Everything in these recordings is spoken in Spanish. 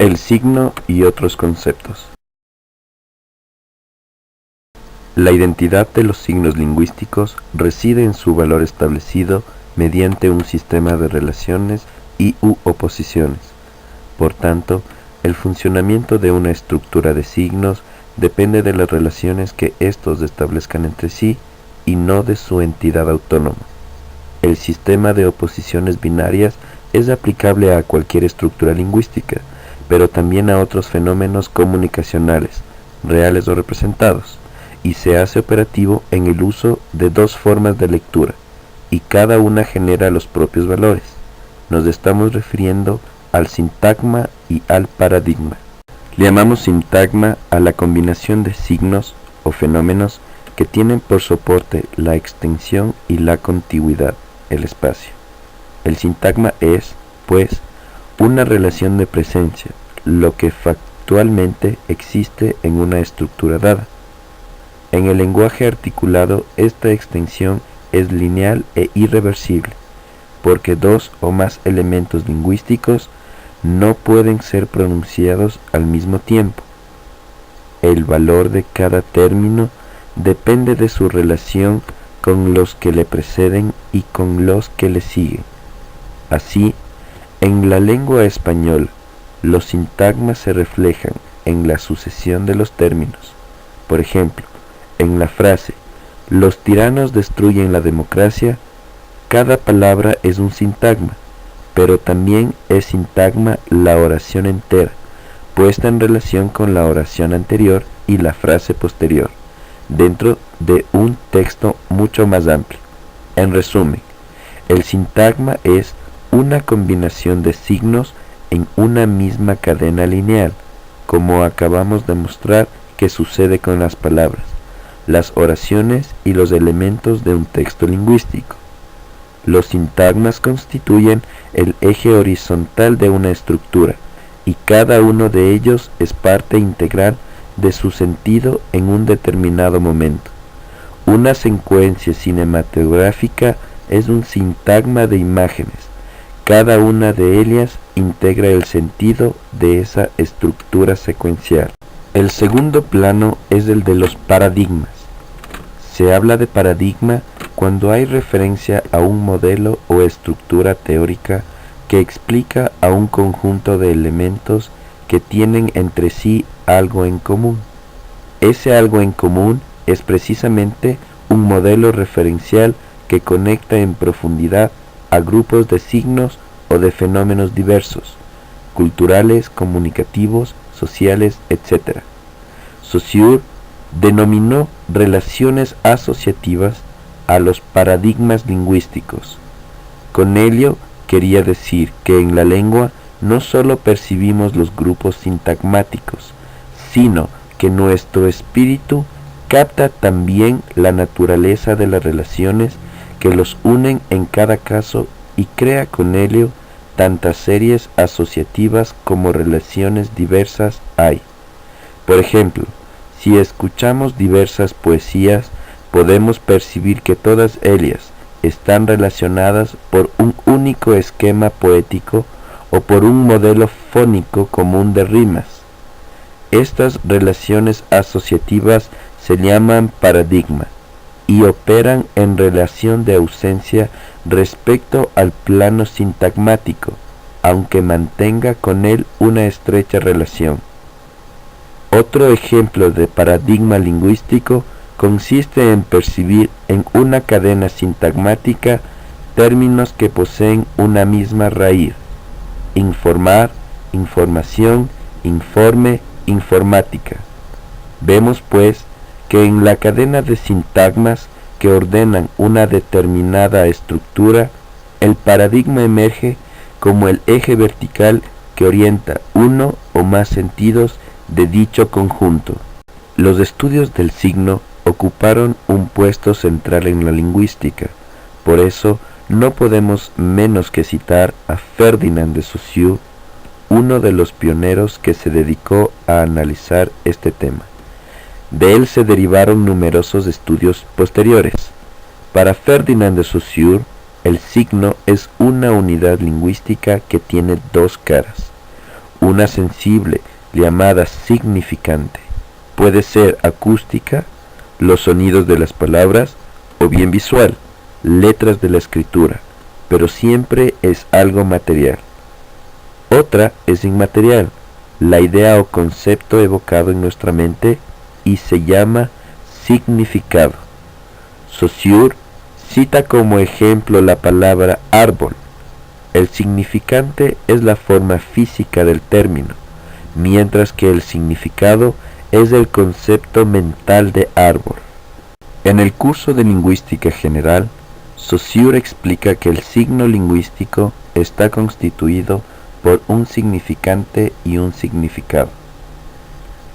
El signo y otros conceptos. La identidad de los signos lingüísticos reside en su valor establecido mediante un sistema de relaciones y u oposiciones. Por tanto, el funcionamiento de una estructura de signos depende de las relaciones que éstos establezcan entre sí y no de su entidad autónoma. El sistema de oposiciones binarias es aplicable a cualquier estructura lingüística, pero también a otros fenómenos comunicacionales, reales o representados, y se hace operativo en el uso de dos formas de lectura, y cada una genera los propios valores. Nos estamos refiriendo al sintagma y al paradigma. Le llamamos sintagma a la combinación de signos o fenómenos que tienen por soporte la extensión y la contigüidad, el espacio. El sintagma es, pues, una relación de presencia, lo que factualmente existe en una estructura dada. En el lenguaje articulado, esta extensión es lineal e irreversible, porque dos o más elementos lingüísticos no pueden ser pronunciados al mismo tiempo. El valor de cada término depende de su relación con los que le preceden y con los que le siguen. Así, en la lengua española, los sintagmas se reflejan en la sucesión de los términos. Por ejemplo, en la frase "los tiranos destruyen la democracia", cada palabra es un sintagma, pero también es sintagma la oración entera, puesta en relación con la oración anterior y la frase posterior, dentro de un texto mucho más amplio. En resumen, el sintagma es una combinación de signos en una misma cadena lineal, como acabamos de mostrar que sucede con las palabras, las oraciones y los elementos de un texto lingüístico. Los sintagmas constituyen el eje horizontal de una estructura, y cada uno de ellos es parte integral de su sentido en un determinado momento. Una secuencia cinematográfica es un sintagma de imágenes. Cada una de ellas integra el sentido de esa estructura secuencial. El segundo plano es el de los paradigmas. Se habla de paradigma cuando hay referencia a un modelo o estructura teórica que explica a un conjunto de elementos que tienen entre sí algo en común. Ese algo en común es precisamente un modelo referencial que conecta en profundidad a grupos de signos o de fenómenos diversos, culturales, comunicativos, sociales, etc. Saussure denominó relaciones asociativas a los paradigmas lingüísticos. Con ello quería decir que en la lengua no solo percibimos los grupos sintagmáticos, sino que nuestro espíritu capta también la naturaleza de las relaciones que los unen en cada caso y crea con ello tantas series asociativas como relaciones diversas hay. Por ejemplo, si escuchamos diversas poesías, podemos percibir que todas ellas están relacionadas por un único esquema poético o por un modelo fónico común de rimas. Estas relaciones asociativas se llaman paradigma y operan en relación de ausencia respecto al plano sintagmático, aunque mantenga con él una estrecha relación. Otro ejemplo de paradigma lingüístico consiste en percibir en una cadena sintagmática términos que poseen una misma raíz: informar, información, informe, informática. Vemos, pues, que en la cadena de sintagmas que ordenan una determinada estructura, el paradigma emerge como el eje vertical que orienta uno o más sentidos de dicho conjunto. Los estudios del signo ocuparon un puesto central en la lingüística. Por eso no podemos menos que citar a Ferdinand de Saussure, uno de los pioneros que se dedicó a analizar este tema. De él se derivaron numerosos estudios posteriores. Para Ferdinand de Saussure, el signo es una unidad lingüística que tiene dos caras. una sensible llamada significante. Puede ser acústica, los sonidos de las palabras, o bien visual, letras de la escritura, pero siempre es algo material. Otra es inmaterial, la idea o concepto evocado en nuestra mente y se llama significado. Saussure cita como ejemplo la palabra árbol. El significante es la forma física del término, mientras que el significado es el concepto mental de árbol. En el curso de lingüística general, Saussure explica que el signo lingüístico está constituido por un significante y un significado.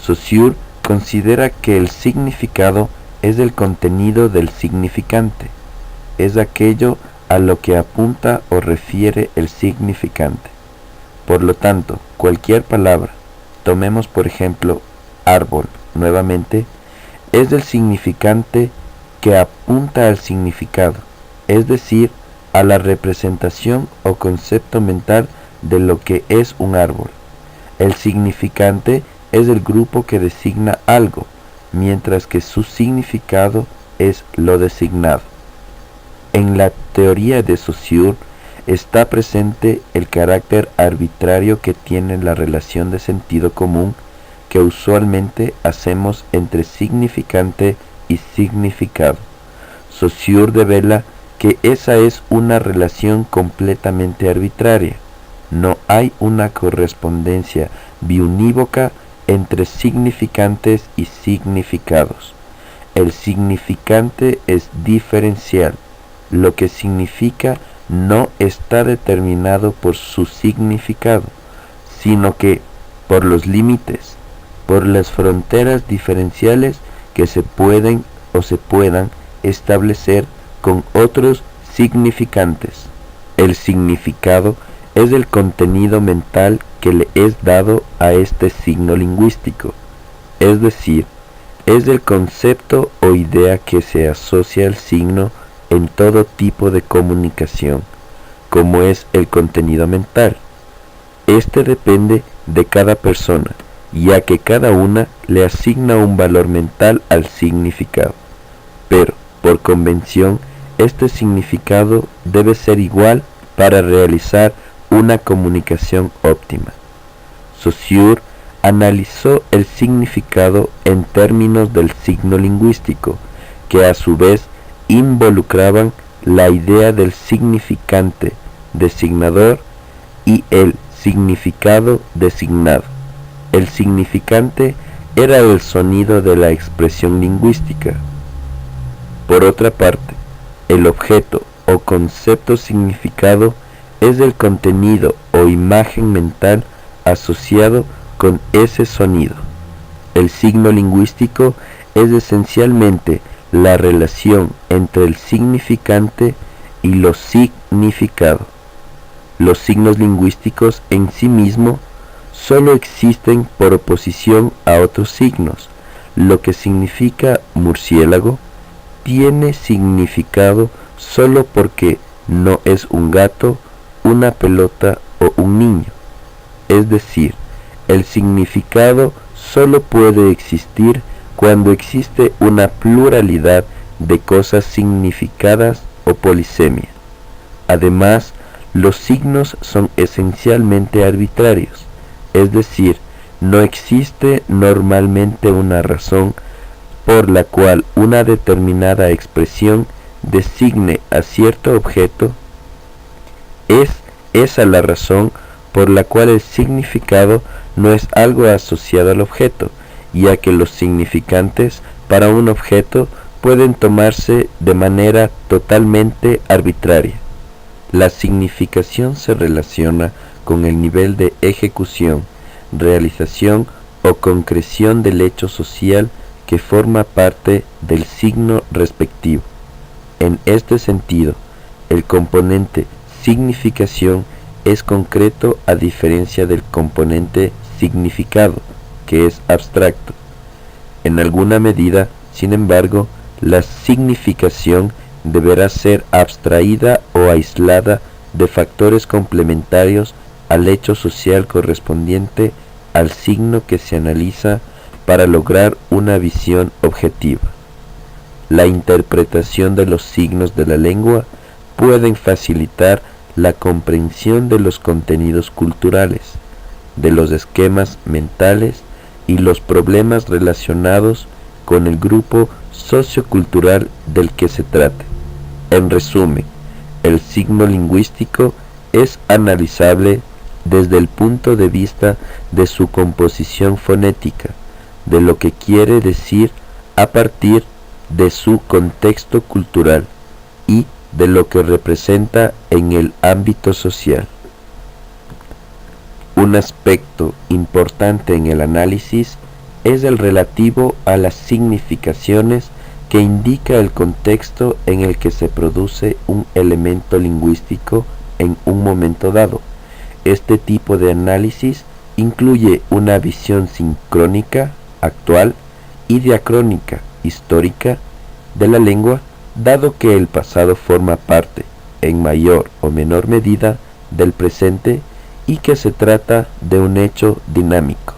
Saussure considera que el significado es el contenido del significante, es aquello a lo que apunta o refiere el significante. Por lo tanto, cualquier palabra, tomemos por ejemplo árbol nuevamente, es del significante que apunta al significado, es decir, a la representación o concepto mental de lo que es un árbol. El significante es el grupo que designa algo, mientras que su significado es lo designado. En la teoría de Saussure está presente el carácter arbitrario que tiene la relación de sentido común que usualmente hacemos entre significante y significado. Saussure devela que esa es una relación completamente arbitraria. No hay una correspondencia biunívoca entre significantes y significados. El significante es diferencial. Lo que significa no está determinado por su significado, sino que por los límites, por las fronteras diferenciales que se pueden o se puedan establecer con otros significantes. El significado es el contenido mental que le es dado a este signo lingüístico, es decir, es el concepto o idea que se asocia al signo en todo tipo de comunicación, como es el contenido mental. Este depende de cada persona, ya que cada una le asigna un valor mental al significado. Pero, por convención, este significado debe ser igual para realizar una comunicación óptima. Saussure analizó el significado en términos del signo lingüístico, que a su vez involucraban la idea del significante designador y el significado designado. El significante era el sonido de la expresión lingüística. Por otra parte, el objeto o concepto significado es el contenido o imagen mental asociado con ese sonido. El signo lingüístico es esencialmente la relación entre el significante y lo significado. Los signos lingüísticos en sí mismos solo existen por oposición a otros signos. Lo que significa murciélago tiene significado solo porque no es un gato, una pelota o un niño. Es decir, el significado solo puede existir cuando existe una pluralidad de cosas significadas o polisemia. Además, los signos son esencialmente arbitrarios, es decir, no existe normalmente una razón por la cual una determinada expresión designe a cierto objeto. Es esa la razón por la cual el significado no es algo asociado al objeto, ya que los significantes para un objeto pueden tomarse de manera totalmente arbitraria. La significación se relaciona con el nivel de ejecución, realización o concreción del hecho social que forma parte del signo respectivo. En este sentido, el componente significación es concreto a diferencia del componente significado, que es abstracto. En alguna medida, sin embargo, la significación deberá ser abstraída o aislada de factores complementarios al hecho social correspondiente al signo que se analiza para lograr una visión objetiva. La interpretación de los signos de la lengua pueden facilitar la comprensión de los contenidos culturales, de los esquemas mentales y los problemas relacionados con el grupo sociocultural del que se trate. En resumen, el signo lingüístico es analizable desde el punto de vista de su composición fonética, de lo que quiere decir a partir de su contexto cultural y de lo que representa en el ámbito social. Un aspecto importante en el análisis es el relativo a las significaciones que indica el contexto en el que se produce un elemento lingüístico en un momento dado. Este tipo de análisis incluye una visión sincrónica, actual, y diacrónica, histórica, de la lengua, dado que el pasado forma parte, en mayor o menor medida, del presente y que se trata de un hecho dinámico.